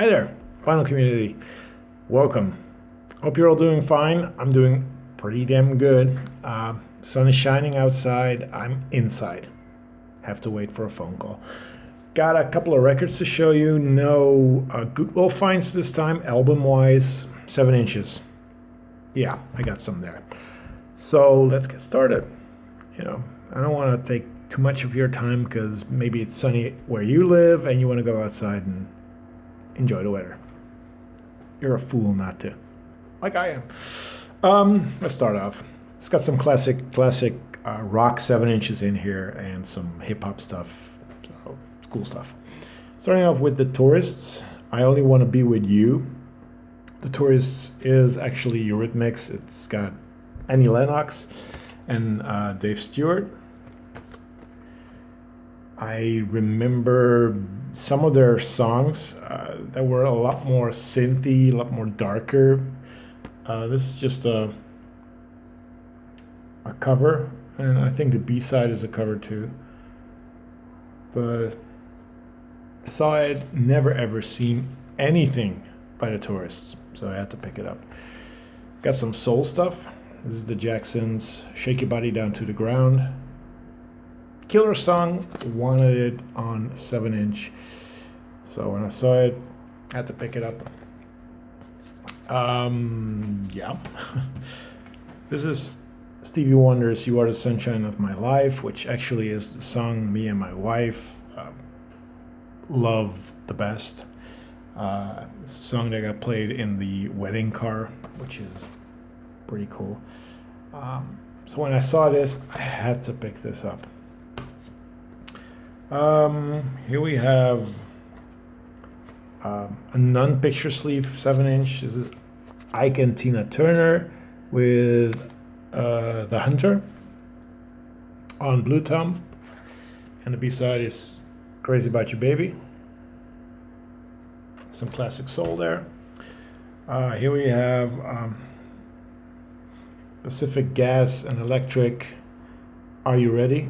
Hi there, Final Community. Welcome. Hope you're all doing fine. I'm doing pretty damn good. Sun is shining outside. I'm inside. Have to wait for a phone call. Got a couple of records to show you. No Goodwill finds this time, album-wise. 7 inches. Yeah, I got some there. So let's get started. I don't want to take too much of your time because maybe it's sunny where you live and you want to go outside and enjoy the weather. You're a fool not to, like I am. Let's start off. It's got some classic rock 7 inches in here and some hip hop stuff, so it's cool stuff. Starting off with the Tourists. I Only Want to Be With You. The Tourists is actually Eurythmics. It's got Annie Lennox and Dave Stewart. I remember some of their songs that were a lot more synthy, a lot more darker. This is just a cover, and I think the B-side is a cover too. But saw it, never ever seen anything by the Tourists, so I had to pick it up. Got some soul stuff. This is the Jacksons, Shake Your Body Down to the Ground. Killer song, wanted it on 7 inch. So when I saw it, I had to pick it up. Yeah. This is Stevie Wonder's You Are the Sunshine of My Life, which actually is the song me and my wife love the best. It's a song that got played in the wedding car, which is pretty cool. So when I saw this, I had to pick this up. Here we have a non-picture sleeve 7 inch. This is Ike and Tina Turner with The Hunter on Blue Thumb, and the B-side is Crazy About You Baby. Some classic soul there. Here we have Pacific Gas and Electric, Are You Ready?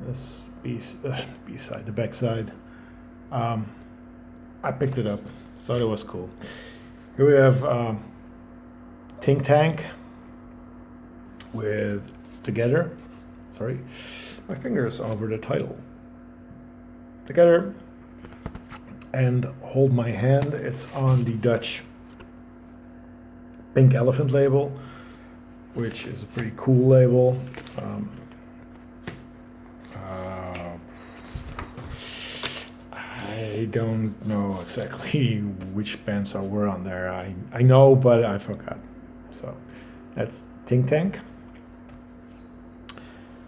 This B-side, the backside. I picked it up, thought it was cool. Here we have Think Tank with Together. Sorry, my finger's over the title. Together and Hold My Hand. It's on the Dutch Pink Elephant label, which is a pretty cool label. I don't know exactly which bands were on there. I know, but I forgot. So that's Think Tank.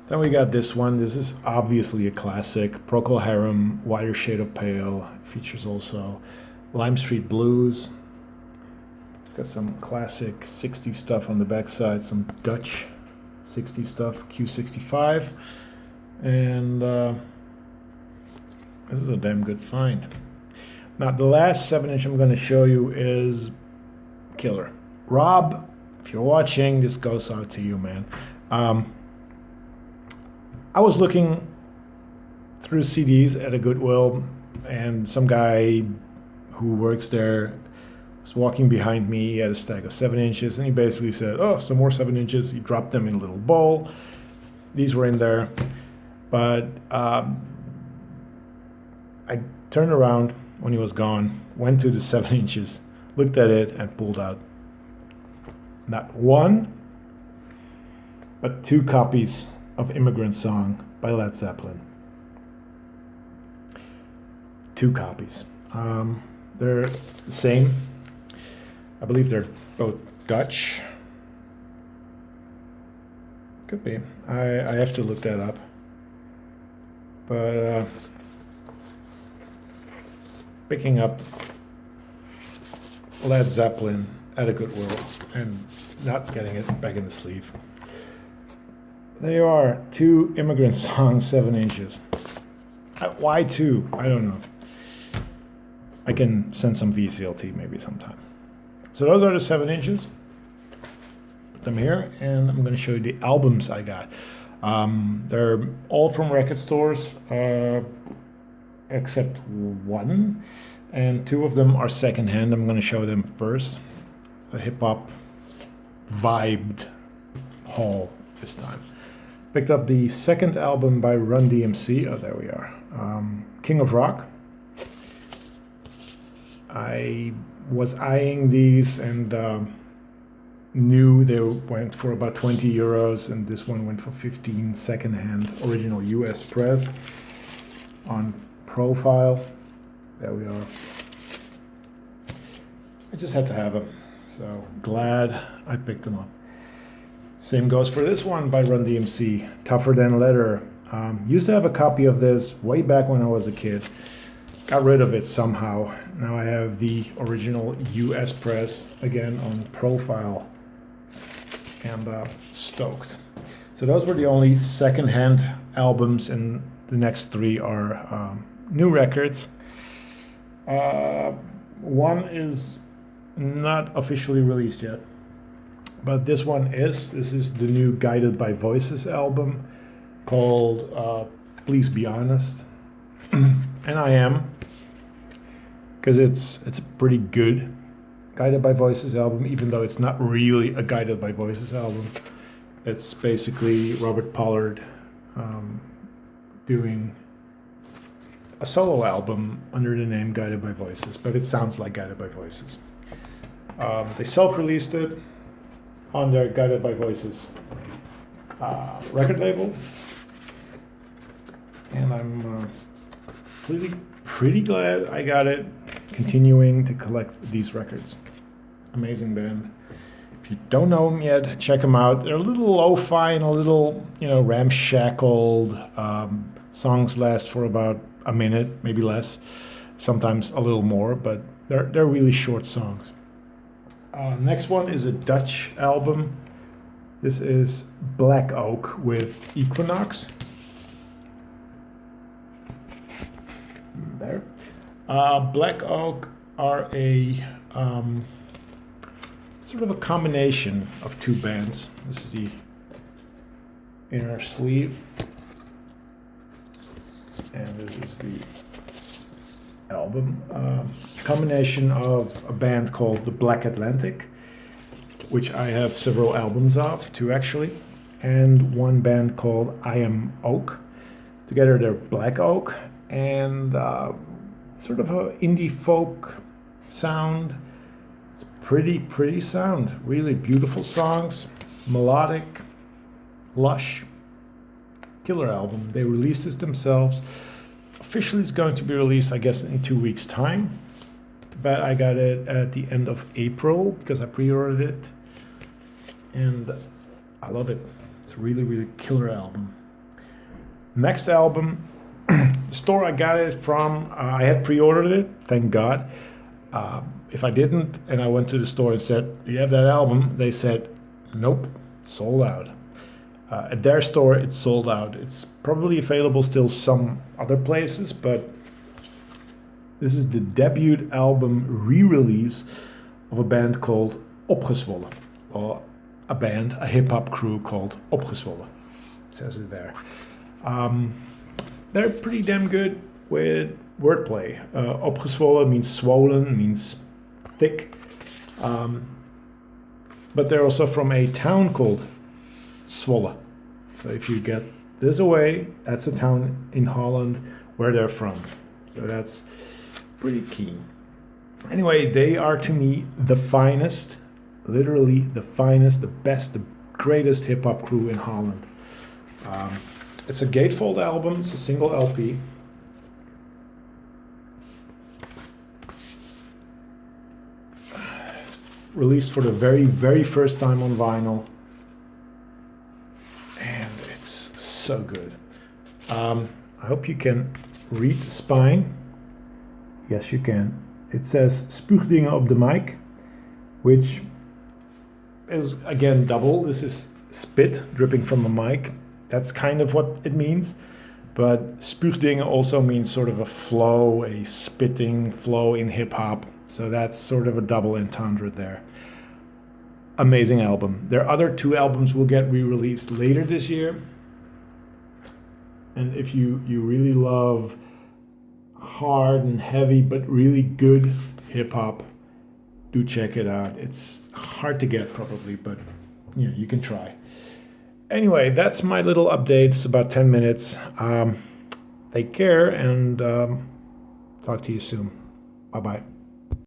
Then we got this one. This is obviously a classic. Procol Harum, Wider Shade of Pale. Features also Lime Street Blues. It's got some classic 60s stuff on the backside, some Dutch 60s stuff, Q65. And this is a damn good find. Now, the last 7 inch I'm going to show you is killer. Rob, if you're watching, this goes out to you, man. I was looking through CDs at a Goodwill, and some guy who works there was walking behind me. He had a stack of 7 inches, and he basically said, "Oh, some more 7 inches." He dropped them in a little bowl. These were in there, but I turned around when he was gone, went to the 7 inches, looked at it, and pulled out not one, but 2 copies of Immigrant Song by Led Zeppelin. 2 copies. They're the same. I believe they're both Dutch. Could be. I have to look that up. But picking up Led Zeppelin at a Goodwill and not getting it back in the sleeve. They are 2 Immigrant Songs 7 inches. Why 2? I don't know. I can send some VCLT maybe sometime. So those are the 7 inches. Put them here, and I'm going to show you the albums I got. They're all from record stores. except one, and two of them are secondhand. I'm going to show them first. A hip hop vibed haul this time. Picked up the second album by Run DMC. Oh, there we are. King of Rock. I was eyeing these and knew they went for about 20 euros, and this one went for 15 secondhand, original US press on profile. There we are. I just had to have them, so glad I picked them up. Same goes for this one by Run DMC, Tougher Than Leather. Used to have a copy of this way back when I was a kid. Got rid of it somehow. Now I have the original US press again on profile, and stoked. So those were the only secondhand albums, and the next three are new records. One is not officially released yet, but this one is. This is the new Guided by Voices album called Please Be Honest. And I am, because it's a pretty good Guided by Voices album, even though it's not really a Guided by Voices album. It's basically Robert Pollard doing a solo album under the name Guided by Voices, but it sounds like Guided by Voices. They self-released it on their Guided by Voices record label, and I'm pretty glad I got it. Continuing to collect these records. Amazing band. If you don't know them yet, check them out. They're a little lo-fi and a little, ramshackled. Songs last for about a minute, maybe less. Sometimes a little more, but they're really short songs. Next one is a Dutch album. This is Black Oak with Equinox. There. Black Oak are a sort of a combination of two bands. This is the inner sleeve, and this is the album. Combination of a band called the Black Atlantic, which I have several albums of, two actually, and one band called I Am Oak. Together they're Black Oak, and sort of a indie folk sound. It's pretty sound. Really beautiful songs, melodic, lush. Killer album. They released this themselves. Officially it's going to be released, I guess, in 2 weeks' time. But I got it at the end of April because I pre-ordered it. And I love it. It's a really killer album. Next album, the store I got it from, I had pre-ordered it, thank God. If I didn't, and I went to the store and said, "Do you have that album?" They said, "Nope, sold out." At their store, it's sold out. It's probably available still some other places, but this is the debut album re-release of a band called Opgezwollen, or a hip-hop crew called Opgezwollen. It says it there. They're pretty damn good with wordplay. Opgezwollen means swollen, means thick. But they're also from a town called Zwolle. So if you get this away, that's a town in Holland where they're from. So that's pretty key. Anyway, they are to me the finest, literally the finest, the best, the greatest hip-hop crew in Holland. It's a gatefold album, it's a single LP. It's released for the very first time on vinyl. And it's so good. I hope you can read the spine. Yes, you can. It says Spuugdingen op de mic, which is again double. This is spit dripping from a mic. That's kind of what it means. But Spuugdingen also means sort of a flow, a spitting flow in hip hop. So that's sort of a double entendre there. Amazing album. Their other two albums will get re-released later this year. And if you really love hard and heavy, but really good hip hop, do check it out. It's hard to get probably, but yeah, you can try. Anyway, that's my little update. It's about 10 minutes. Take care and talk to you soon. Bye bye.